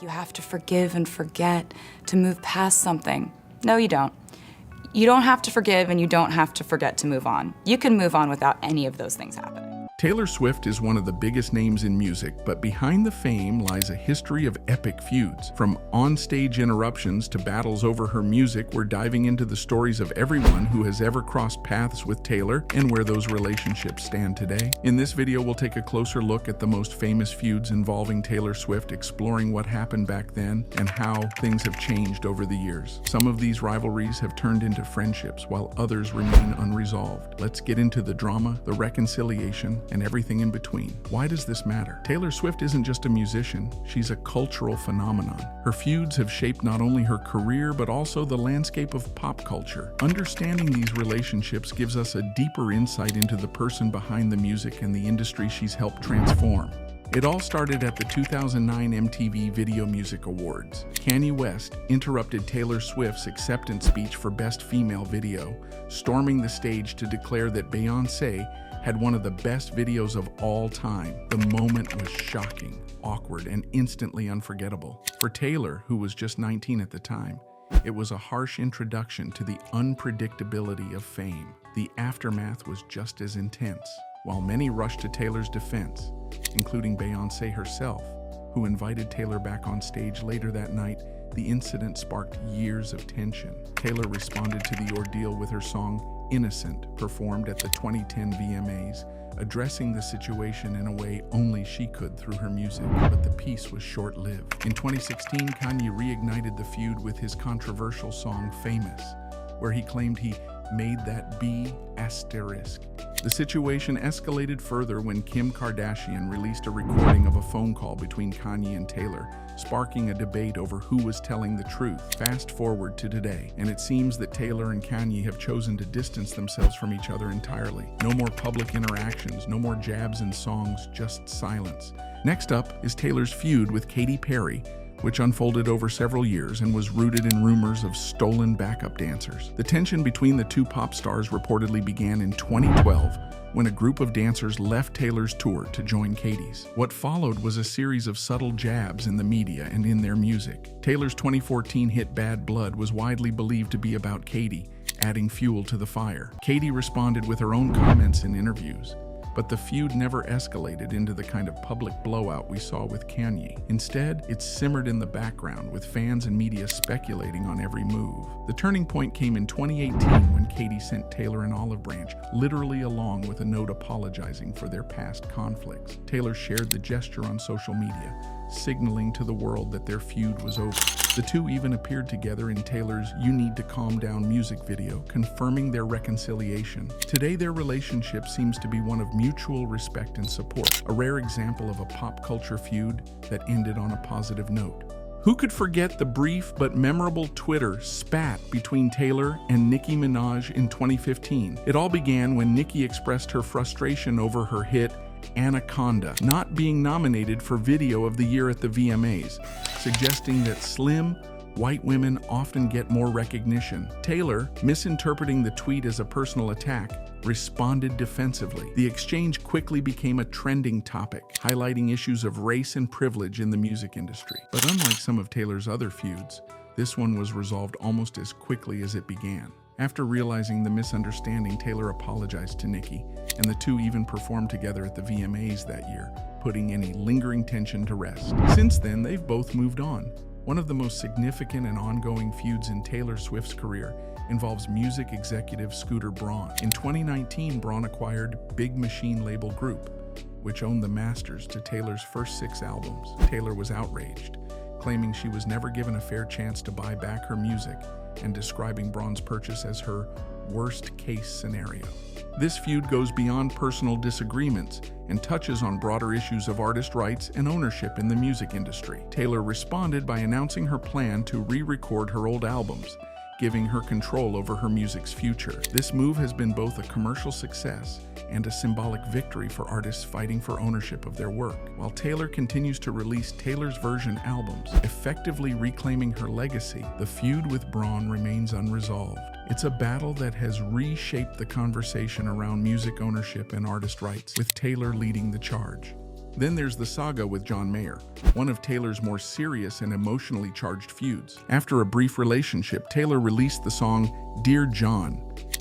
you have to forgive and forget to move past something. No, you don't. You don't have to forgive and you don't have to forget to move on. You can move on without any of those things happening. Taylor Swift is one of the biggest names in music, but behind the fame lies a history of epic feuds. From on-stage interruptions to battles over her music, we're diving into the stories of everyone who has ever crossed paths with Taylor and where those relationships stand today. In this video, we'll take a closer look at the most famous feuds involving Taylor Swift, exploring what happened back then and how things have changed over the years. Some of these rivalries have turned into friendships, while others remain unresolved. Let's get into the drama, the reconciliation, and everything in between. Why does this matter? Taylor Swift isn't just a musician, she's a cultural phenomenon. Her feuds have shaped not only her career, but also the landscape of pop culture. Understanding these relationships gives us a deeper insight into the person behind the music and the industry she's helped transform. It all started at the 2009 MTV Video Music Awards. Kanye West interrupted Taylor Swift's acceptance speech for Best Female Video, storming the stage to declare that Beyoncé had one of the best videos of all time. The moment was shocking, awkward, and instantly unforgettable. For Taylor, who was just 19 at the time, it was a harsh introduction to the unpredictability of fame. The aftermath was just as intense. While many rushed to Taylor's defense, including Beyoncé herself, who invited Taylor back on stage later that night, the incident sparked years of tension. Taylor responded to the ordeal with her song Innocent, performed at the 2010 VMAs, addressing the situation in a way only she could through her music. But the piece was short-lived. In 2016, Kanye reignited the feud with his controversial song Famous, where he claimed he made that B***. The situation escalated further when Kim Kardashian released a recording of a phone call between Kanye and Taylor, sparking a debate over who was telling the truth. Fast forward to today, and it seems that Taylor and Kanye have chosen to distance themselves from each other entirely. No more public interactions, no more jabs and songs, just silence. Next up is Taylor's feud with Katy Perry, which unfolded over several years and was rooted in rumors of stolen backup dancers. The tension between the two pop stars reportedly began in 2012 when a group of dancers left Taylor's tour to join Katy's. What followed was a series of subtle jabs in the media and in their music. Taylor's 2014 hit Bad Blood was widely believed to be about Katy, adding fuel to the fire. Katy responded with her own comments in interviews, but the feud never escalated into the kind of public blowout we saw with Kanye. Instead, it simmered in the background, with fans and media speculating on every move. The turning point came in 2018 when Katy sent Taylor an olive branch, literally along with a note apologizing for their past conflicts. Taylor shared the gesture on social media, signaling to the world that their feud was over. The two even appeared together in Taylor's You Need to Calm Down music video, confirming their reconciliation. Today, their relationship seems to be one of mutual respect and support, a rare example of a pop culture feud that ended on a positive note. Who could forget the brief but memorable Twitter spat between Taylor and Nicki Minaj in 2015? It all began when Nicki expressed her frustration over her hit Anaconda not being nominated for Video of the Year at the VMAs, suggesting that slim, white women often get more recognition. Taylor, misinterpreting the tweet as a personal attack, responded defensively. The exchange quickly became a trending topic, highlighting issues of race and privilege in the music industry. But unlike some of Taylor's other feuds, this one was resolved almost as quickly as it began. After realizing the misunderstanding, Taylor apologized to Nicki, and the two even performed together at the VMAs that year, putting any lingering tension to rest. Since then, they've both moved on. One of the most significant and ongoing feuds in Taylor Swift's career involves music executive Scooter Braun. In 2019, Braun acquired Big Machine label group, which owned the masters to Taylor's first 6 albums. Taylor was outraged, claiming she was never given a fair chance to buy back her music and describing Braun's purchase as her worst-case scenario. This feud goes beyond personal disagreements and touches on broader issues of artist rights and ownership in the music industry. Taylor responded by announcing her plan to re-record her old albums, giving her control over her music's future. This move has been both a commercial success and a symbolic victory for artists fighting for ownership of their work. While Taylor continues to release Taylor's version albums, effectively reclaiming her legacy, the feud with Braun remains unresolved. It's a battle that has reshaped the conversation around music ownership and artist rights, with Taylor leading the charge. Then there's the saga with John Mayer, one of Taylor's more serious and emotionally charged feuds. After a brief relationship, Taylor released the song Dear John,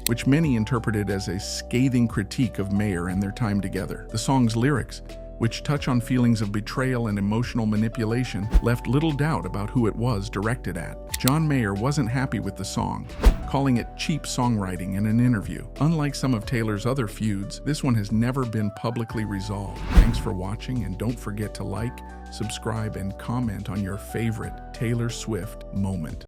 which many interpreted as a scathing critique of Mayer and their time together. The song's lyrics, which touch on feelings of betrayal and emotional manipulation, left little doubt about who it was directed at. John Mayer wasn't happy with the song, calling it cheap songwriting in an interview. Unlike some of Taylor's other feuds, this one has never been publicly resolved. Thanks for watching, and don't forget to like, subscribe, and comment on your favorite Taylor Swift moment.